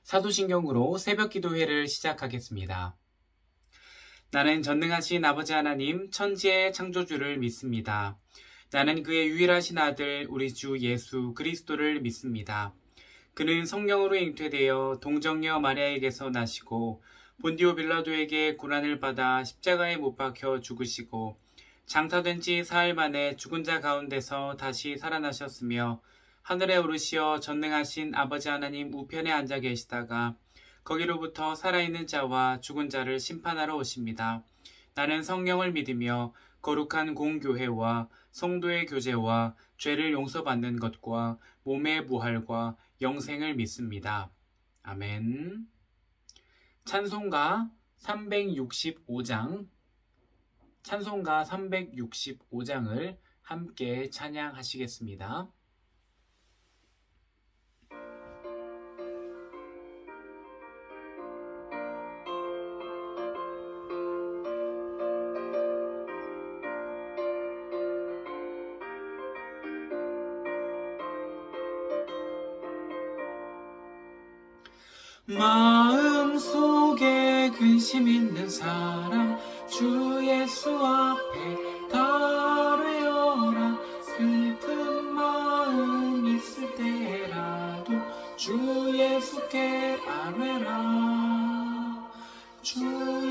사도신경으로 새벽기도회를 시작하겠습니다. 나는 전능하신 아버지 하나님 천지의 창조주를 믿습니다. 나는 그의 유일하신 아들 우리 주 예수 그리스도를 믿습니다. 그는 성령으로 잉태되어 동정녀 마리아에게서 나시고 본디오 빌라도에게 고난을 받아 십자가에 못 박혀 죽으시고 장사된 지 사흘 만에 죽은 자 가운데서 다시 살아나셨으며 하늘에 오르시어 전능하신 아버지 하나님 우편에 앉아 계시다가 거기로부터 살아있는 자와 죽은 자를 심판하러 오십니다. 나는 성령을 믿으며 거룩한 공교회와 성도의 교제와 죄를 용서받는 것과 몸의 부활과 영생을 믿습니다. 아멘. 찬송가 365장 찬송가 365장을 함께 찬양하시겠습니다. 마음속에 근심 있는 사람 주 예수 앞에 달뢰어라. 슬픈 마음 있을 때라도 주 예수께 아뢰라. 주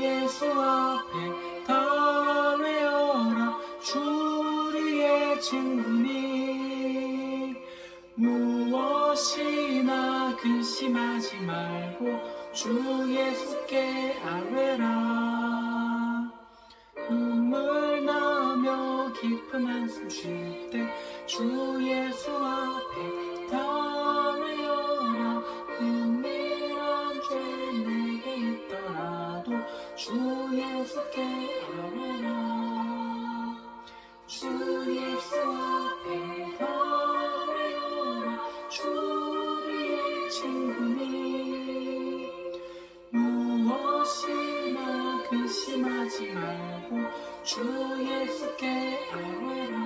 예수 앞에 달뢰어라. 주 우리의 친구니 무엇이나 근심하지 말고 주 예수께 아뢰라. 눈물 나며 깊은 한숨 쉴 때 주 예수 앞에 달뢰어라. 은밀한 죄 내게 있더라도 주 예수께 아뢰라. 주 예수 앞에 달뢰어라. 주 우리의 친구니 무엇이나 근심하지 말고 주 예수께 아뢰라.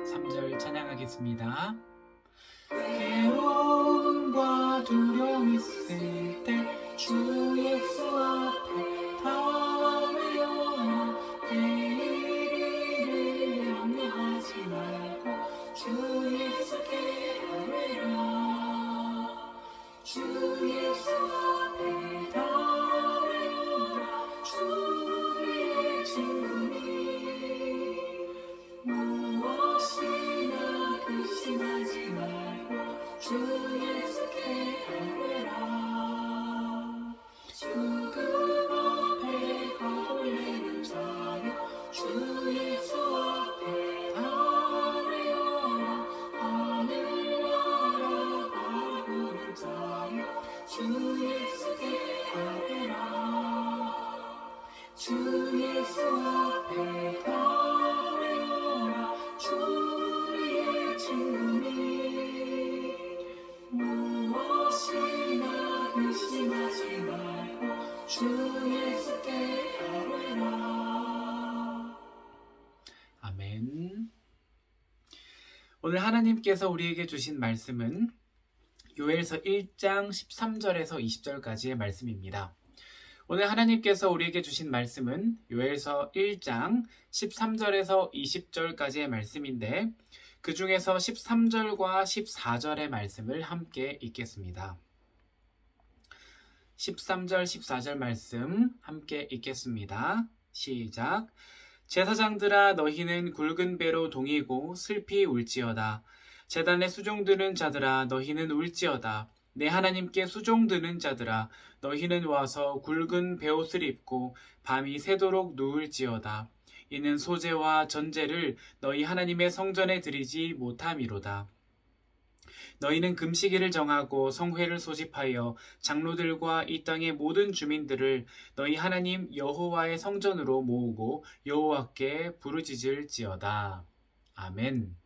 3절 찬양하겠습니다. 괴로움과 두려움 있을 때 주 예수 앞에 달뢰어라. 내일을 염려하지 말고 주 예수께 아뢰라. 주 예수 앞에 달뢰어라. 주 우리의 친구니 무엇이나 근심하지 말고 주 예수께 아뢰라. 죽음 앞에 거울내는 자여 주 예수 앞에 달뢰어라. 하늘나라 바라보는 자여 주 예수께 아뢰라. 주 예수 앞에 달뢰어라. 주 우리의 친구니 무엇이나 근심하지 말고 주 예수께 아뢰라. 아멘. 오늘 하나님께서 우리에게 주신 말씀은 요엘서 1장 13절에서 20절까지의 말씀입니다. 오늘 하나님께서 우리에게 주신 말씀은 요엘서 1장 13절에서 20절까지의 말씀인데 그 중에서 13절과 14절의 말씀을 함께 읽겠습니다. 13절, 14절 말씀 함께 읽겠습니다. 시작. 제사장들아 너희는 굵은 배로 동이고 슬피 울지어다. 제단에 수종드는 자들아 너희는 울지어다. 내 하나님께 수종드는 자들아 너희는 와서 굵은 베옷을 입고 밤이 새도록 누울지어다. 이는 소제와 전제를 너희 하나님의 성전에 드리지 못함이로다. 너희는 금식일을 정하고 성회를 소집하여 장로들과 이 땅의 모든 주민들을 너희 하나님 여호와의 성전으로 모으고 여호와께 부르짖을지어다. 아멘.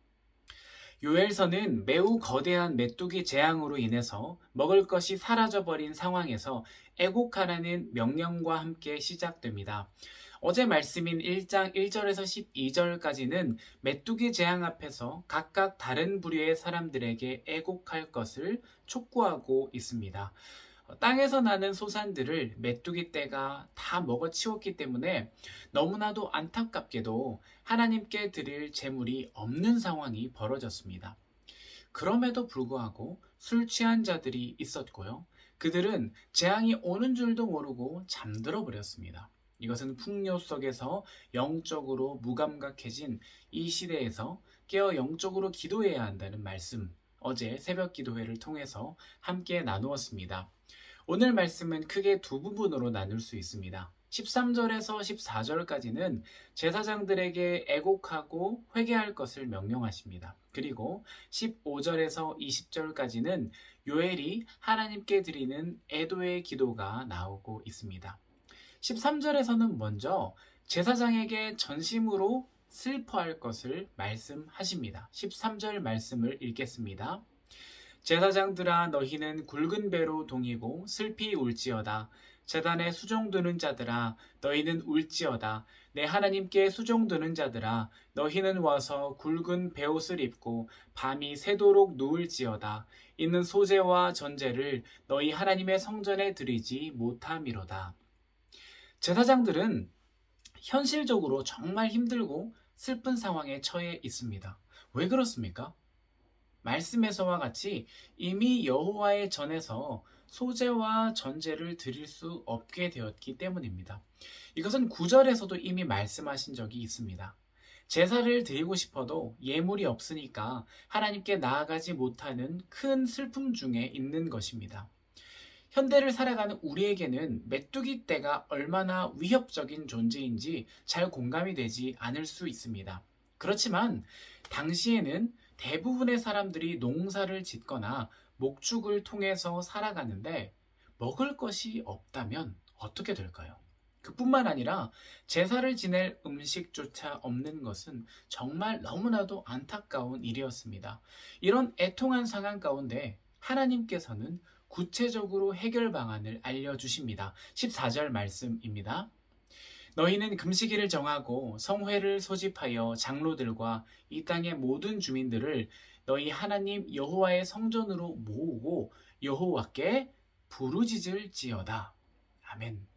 요엘서는 매우 거대한 메뚜기 재앙으로 인해서 먹을 것이 사라져버린 상황에서 애곡하라는 명령과 함께 시작됩니다. 어제 말씀인 1장 1절에서 12절까지는 메뚜기 재앙 앞에서 각각 다른 부류의 사람들에게 애곡할 것을 촉구하고 있습니다. 땅에서 나는 소산들을 메뚜기 떼가 다 먹어치웠기 때문에 너무나도 안타깝게도 하나님께 드릴 재물이 없는 상황이 벌어졌습니다. 그럼에도 불구하고 술 취한 자들이 있었고요. 그들은 재앙이 오는 줄도 모르고 잠들어 버렸습니다. 이것은 풍요 속에서 영적으로 무감각해진 이 시대에서 깨어 영적으로 기도해야 한다는 말씀, 어제 새벽 기도회를 통해서 함께 나누었습니다. 오늘 말씀은 크게 두 부분으로 나눌 수 있습니다. 13절에서 14절까지는 제사장들에게 애곡하고 회개할 것을 명령하십니다. 그리고 15절에서 20절까지는 요엘이 하나님께 드리는 애도의 기도가 나오고 있습니다. 13절에서는 먼저 제사장에게 전심으로 슬퍼할 것을 말씀하십니다. 13절 말씀을 읽겠습니다. 제사장들아 너희는 굵은 배로 동이고 슬피 울지어다. 제단에 수종드는 자들아 너희는 울지어다. 내 하나님께 수종드는 자들아 너희는 와서 굵은 베옷을 입고 밤이 새도록 누울지어다. 이는 소제와 전제를 너희 하나님의 성전에 드리지 못함이로다. 제사장들은 현실적으로 정말 힘들고 슬픈 상황에 처해 있습니다. 왜 그렇습니까? 말씀에서와 같이 이미 여호와의 전에서 소제와 전제를 드릴 수 없게 되었기 때문입니다. 이것은 9절에서도 이미 말씀하신 적이 있습니다. 제사를 드리고 싶어도 예물이 없으니까 하나님께 나아가지 못하는 큰 슬픔 중에 있는 것입니다. 현대를 살아가는 우리에게는 메뚜기 떼가 얼마나 위협적인 존재인지 잘 공감이 되지 않을 수 있습니다. 그렇지만 당시에는 대부분의 사람들이 농사를 짓거나 목축을 통해서 살아가는데 먹을 것이 없다면 어떻게 될까요? 그뿐만 아니라 제사를 지낼 음식조차 없는 것은 정말 너무나도 안타까운 일이었습니다. 이런 애통한 상황 가운데 하나님께서는 구체적으로 해결 방안을 알려주십니다. 14절 말씀입니다. 너희는 금식일을 정하고 성회를 소집하여 장로들과 이 땅의 모든 주민들을 너희 하나님 여호와의 성전으로 모으고 여호와께 부르짖을지어다. 아멘.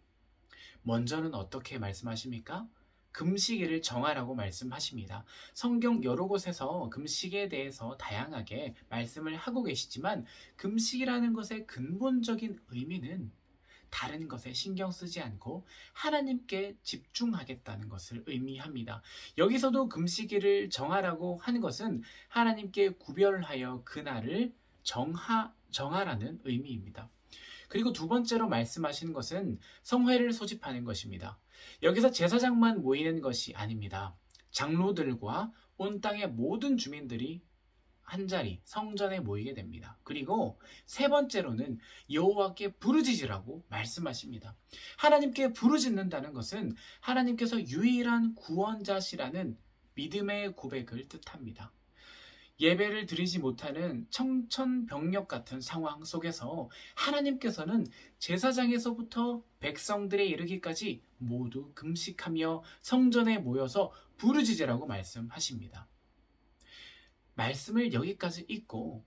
먼저는 어떻게 말씀하십니까? 금식일을 정하라고 말씀하십니다. 성경 여러 곳에서 금식에 대해서 다양하게 말씀을 하고 계시지만 금식이라는 것의 근본적인 의미는 다른 것에 신경 쓰지 않고 하나님께 집중하겠다는 것을 의미합니다. 여기서도 금식일을 정하라고 하는 것은 하나님께 구별하여 그날을 정하라는 의미입니다. 그리고 두 번째로 말씀하시는 것은 성회를 소집하는 것입니다. 여기서 제사장만 모이는 것이 아닙니다. 장로들과 온 땅의 모든 주민들이 한자리 성전에 모이게 됩니다. 그리고 세 번째로는 여호와께 부르짖으라고 말씀하십니다. 하나님께 부르짖는다는 것은 하나님께서 유일한 구원자시라는 믿음의 고백을 뜻합니다. 예배를 드리지 못하는 청천벽력 같은 상황 속에서 하나님께서는 제사장에서부터 백성들에 이르기까지 모두 금식하며 성전에 모여서 부르짖으라고 말씀하십니다. 말씀을 여기까지 읽고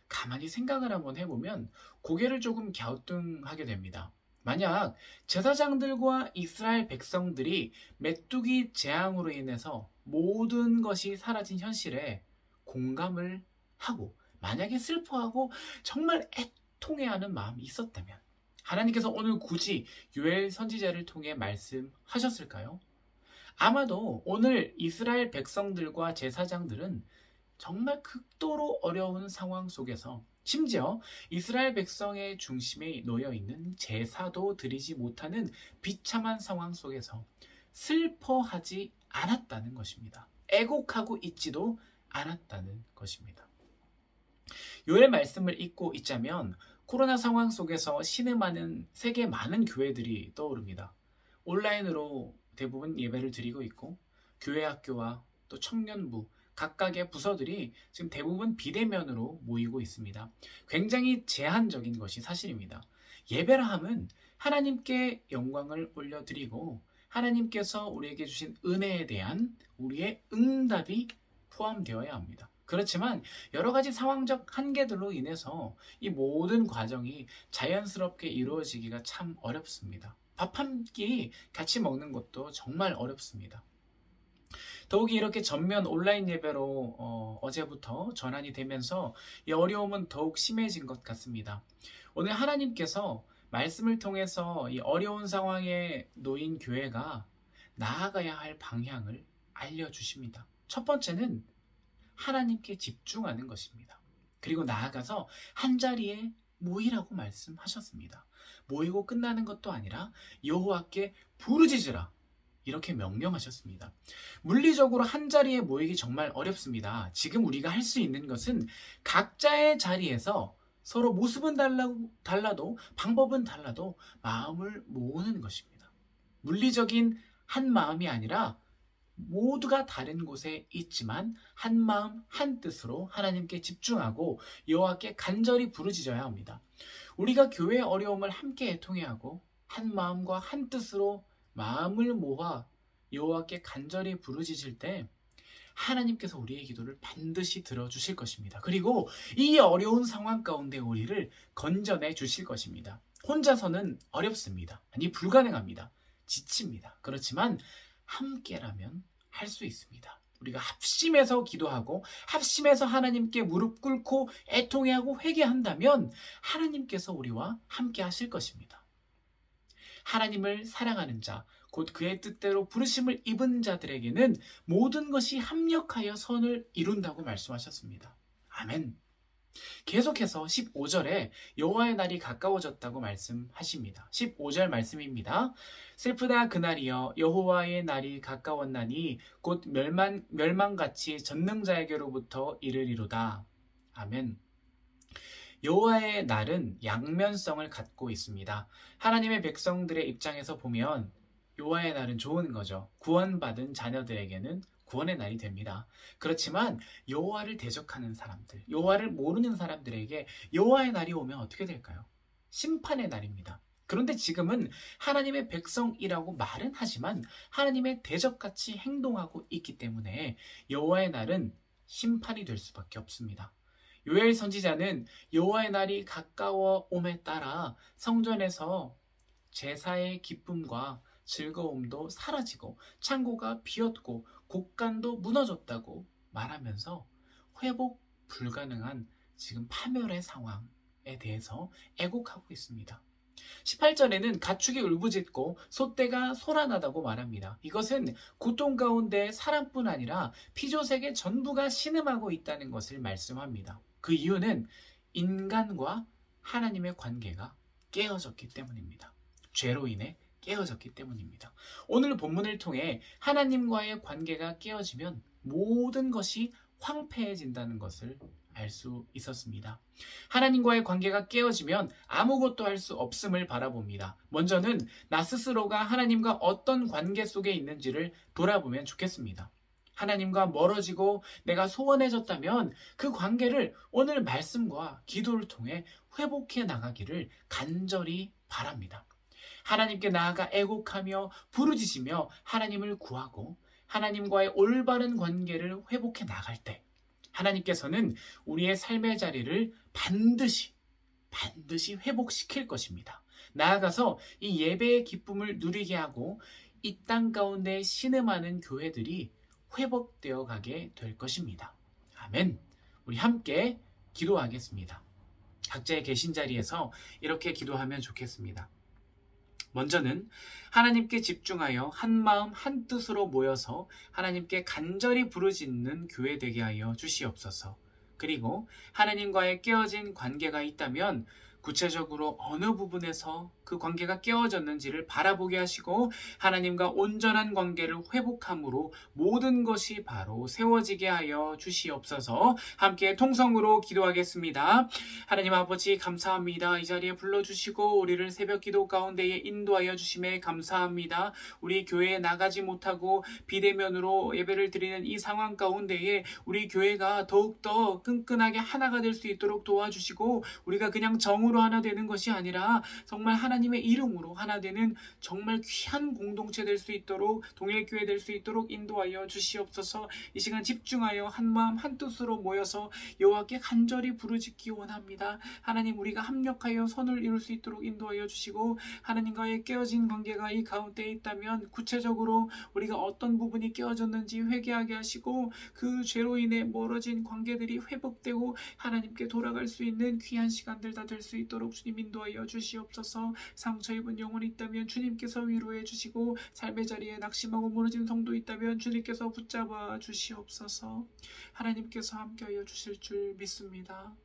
가만히 생각을 한번 해보면 고개를 조금 갸우뚱하게 됩니다. 만약 제사장들과 이스라엘 백성들이 메뚜기 재앙으로 인해서 모든 것이 사라진 현실에 공감을 하고 만약에 슬퍼하고 정말 애통해하는 마음이 있었다면 하나님께서 오늘 굳이 요엘 선지자를 통해 말씀하셨을까요? 아마도 오늘 이스라엘 백성들과 제사장들은 정말 극도로 어려운 상황 속에서 심지어 이스라엘 백성의 중심에 놓여 있는 제사도 드리지 못하는 비참한 상황 속에서 슬퍼하지 않았다는 것입니다. 애곡하고 있지도 않았다는 것입니다. 요엘 말씀을 읽고 있자면 코로나 상황 속에서 신음하는 세계 많은 교회들이 떠오릅니다. 온라인으로 대부분 예배를 드리고 있고 교회 학교와 또 청년부 각각의 부서들이 지금 대부분 비대면으로 모이고 있습니다. 굉장히 제한적인 것이 사실입니다. 예배라 함은 하나님께 영광을 올려드리고 하나님께서 우리에게 주신 은혜에 대한 우리의 응답이 포함되어야 합니다. 그렇지만 여러 가지 상황적 한계들로 인해서 이 모든 과정이 자연스럽게 이루어지기가 참 어렵습니다. 밥 한 끼 같이 먹는 것도 정말 어렵습니다. 더욱이 이렇게 전면 온라인 예배로 어제부터 전환이 되면서 이 어려움은 더욱 심해진 것 같습니다. 오늘 하나님께서 말씀을 통해서 이 어려운 상황에 놓인 교회가 나아가야 할 방향을 알려주십니다. 첫 번째는 하나님께 집중하는 것입니다. 그리고 나아가서 한자리에 모이라고 말씀하셨습니다. 모이고 끝나는 것도 아니라 여호와께 부르짖으라 이렇게 명령하셨습니다. 물리적으로 한자리에 모이기 정말 어렵습니다. 지금 우리가 할 수 있는 것은 각자의 자리에서 서로 모습은 달라도 방법은 달라도 마음을 모으는 것입니다. 물리적인 한 마음이 아니라 모두가 다른 곳에 있지만 한 마음 한 뜻으로 하나님께 집중하고 여호와께 간절히 부르짖어야 합니다. 우리가 교회의 어려움을 함께 애통해하고 한 마음과 한 뜻으로 마음을 모아 여호와께 간절히 부르짖을 때 하나님께서 우리의 기도를 반드시 들어주실 것입니다. 그리고 이 어려운 상황 가운데 우리를 건져내 주실 것입니다. 혼자서는 어렵습니다. 아니 불가능합니다. 지칩니다. 그렇지만 함께라면 할 수 있습니다. 우리가 합심해서 기도하고 합심해서 하나님께 무릎 꿇고 애통해하고 회개한다면 하나님께서 우리와 함께 하실 것입니다. 하나님을 사랑하는 자, 곧 그의 뜻대로 부르심을 입은 자들에게는 모든 것이 합력하여 선을 이룬다고 말씀하셨습니다. 아멘. 계속해서 15절에 여호와의 날이 가까워졌다고 말씀하십니다. 15절 말씀입니다. 슬프다 그날이여 여호와의 날이 가까웠나니 곧 멸망같이 전능자에게로부터 이르리로다. 아멘. 여호와의 날은 양면성을 갖고 있습니다. 하나님의 백성들의 입장에서 보면 여호와의 날은 좋은 거죠. 구원받은 자녀들에게는 구원의 날이 됩니다. 그렇지만 여호와를 대적하는 사람들, 여호와를 모르는 사람들에게 여호와의 날이 오면 어떻게 될까요? 심판의 날입니다. 그런데 지금은 하나님의 백성이라고 말은 하지만 하나님의 대적같이 행동하고 있기 때문에 여호와의 날은 심판이 될 수밖에 없습니다. 요엘 선지자는 여호와의 날이 가까워 옴에 따라 성전에서 제사의 기쁨과 즐거움도 사라지고 창고가 비었고 곡간도 무너졌다고 말하면서 회복 불가능한 지금 파멸의 상황에 대해서 애곡하고 있습니다. 18절에는 가축이 울부짖고 소떼가 소란하다고 말합니다. 이것은 고통 가운데 사람뿐 아니라 피조세계 전부가 신음하고 있다는 것을 말씀합니다. 그 이유는 인간과 하나님의 관계가 깨어졌기 때문입니다. 죄로 인해 깨어졌기 때문입니다. 오늘 본문을 통해 하나님과의 관계가 깨어지면 모든 것이 황폐해진다는 것을 알 수 있었습니다. 하나님과의 관계가 깨어지면 아무것도 할 수 없음을 바라봅니다. 먼저는 나 스스로가 하나님과 어떤 관계 속에 있는지를 돌아보면 좋겠습니다. 하나님과 멀어지고 내가 소원해졌다면 그 관계를 오늘 말씀과 기도를 통해 회복해 나가기를 간절히 바랍니다. 하나님께 나아가 애곡하며 부르짖으며 하나님을 구하고 하나님과의 올바른 관계를 회복해 나갈 때 하나님께서는 우리의 삶의 자리를 반드시 회복시킬 것입니다. 나아가서 이 예배의 기쁨을 누리게 하고 이 땅 가운데 신음하는 교회들이 회복되어 가게 될 것입니다. 아멘. 우리 함께 기도하겠습니다. 각자의 계신 자리에서 이렇게 기도하면 좋겠습니다. 먼저는 하나님께 집중하여 한 마음 한 뜻으로 모여서 하나님께 간절히 부르짖는 교회 되게 하여 주시옵소서. 그리고 하나님과의 깨어진 관계가 있다면 구체적으로 어느 부분에서 그 관계가 깨어졌는지를 바라보게 하시고 하나님과 온전한 관계를 회복함으로 모든 것이 바로 세워지게 하여 주시옵소서. 함께 통성으로 기도하겠습니다. 하나님 아버지 감사합니다. 이 자리에 불러주시고 우리를 새벽 기도 가운데에 인도하여 주심에 감사합니다. 우리 교회에 나가지 못하고 비대면으로 예배를 드리는 이 상황 가운데에 우리 교회가 더욱더 끈끈하게 하나가 될 수 있도록 도와주시고 우리가 그냥 정으로 하나 되는 것이 아니라 정말 하나님의 이름으로 하나 되는 정말 귀한 공동체 될 수 있도록 동일교회 될 수 있도록 인도하여 주시옵소서. 이 시간 집중하여 한마음 한뜻으로 모여서 여호와께 간절히 부르짖기 원합니다. 하나님 우리가 합력하여 선을 이룰 수 있도록 인도하여 주시고 하나님과의 깨어진 관계가 이 가운데에 있다면 구체적으로 우리가 어떤 부분이 깨어졌는지 회개하게 하시고 그 죄로 인해 멀어진 관계들이 회복되고 하나님께 돌아갈 수 있는 귀한 시간들 다 될 수 있도록 주님 인도하여 주시옵소서. 상처 입은 영혼이 있다면 주님께서 위로해 주시고 삶의 자리에 낙심하고 무너진 성도 있다면 주님께서 붙잡아 주시옵소서. 하나님께서 함께하여 주실 줄 믿습니다.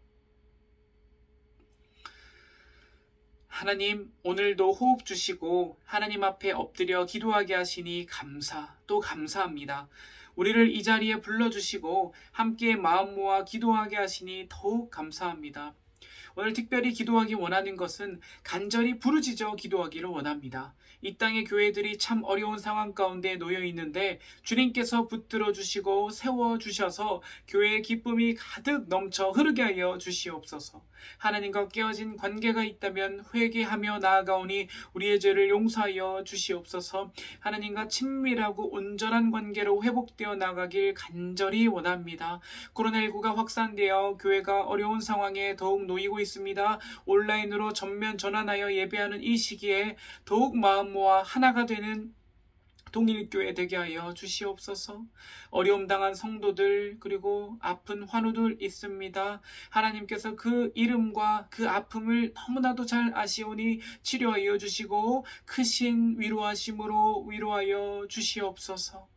하나님 오늘도 호흡 주시고 하나님 앞에 엎드려 기도하게 하시니 또 감사합니다. 우리를 이 자리에 불러주시고 함께 마음 모아 기도하게 하시니 더욱 감사합니다. 오늘 특별히 기도하기 원하는 것은 간절히 부르짖어 기도하기를 원합니다. 이 땅의 교회들이 참 어려운 상황 가운데 놓여 있는데 주님께서 붙들어 주시고 세워 주셔서 교회의 기쁨이 가득 넘쳐 흐르게 하여 주시옵소서. 하나님과 깨어진 관계가 있다면 회개하며 나아가오니 우리의 죄를 용서하여 주시옵소서. 하나님과 친밀하고 온전한 관계로 회복되어 나가길 간절히 원합니다. 코로나19가 확산되어 교회가 어려운 상황에 더욱 놓이고 있습니다. 온라인으로 전면 전환하여 예배하는 이 시기에 더욱 마음 모아 하나가 되는 동일교회 되게 하여 주시옵소서. 어려움 당한 성도들 그리고 아픈 환우들 있습니다. 하나님께서 그 이름과 그 아픔을 너무나도 잘 아시오니 치료하여 주시고 크신 위로하심으로 위로하여 주시옵소서.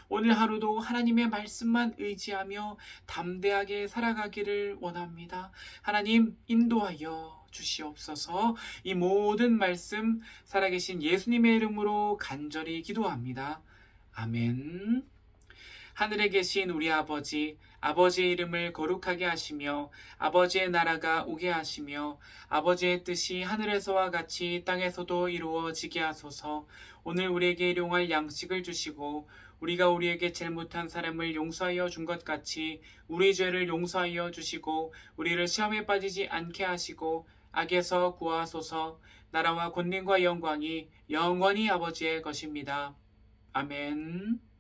오늘 하루도 하나님의 말씀만 의지하며 담대하게 살아가기를 원합니다. 하나님 인도하여 주시옵소서. 이 모든 말씀 살아계신 예수님의 이름으로 간절히 기도합니다. 아멘. 하늘에 계신 우리 아버지, 아버지의 이름을 거룩하게 하시며 아버지의 나라가 오게 하시며 아버지의 뜻이 하늘에서와 같이 땅에서도 이루어지게 하소서. 오늘 우리에게 일용할 양식을 주시고 우리가 우리에게 잘못한 사람을 용서하여 준 것 같이 우리 죄를 용서하여 주시고 우리를 시험에 빠지지 않게 하시고 악에서 구하소서. 나라와 권능과 영광이 영원히 아버지의 것입니다. 아멘.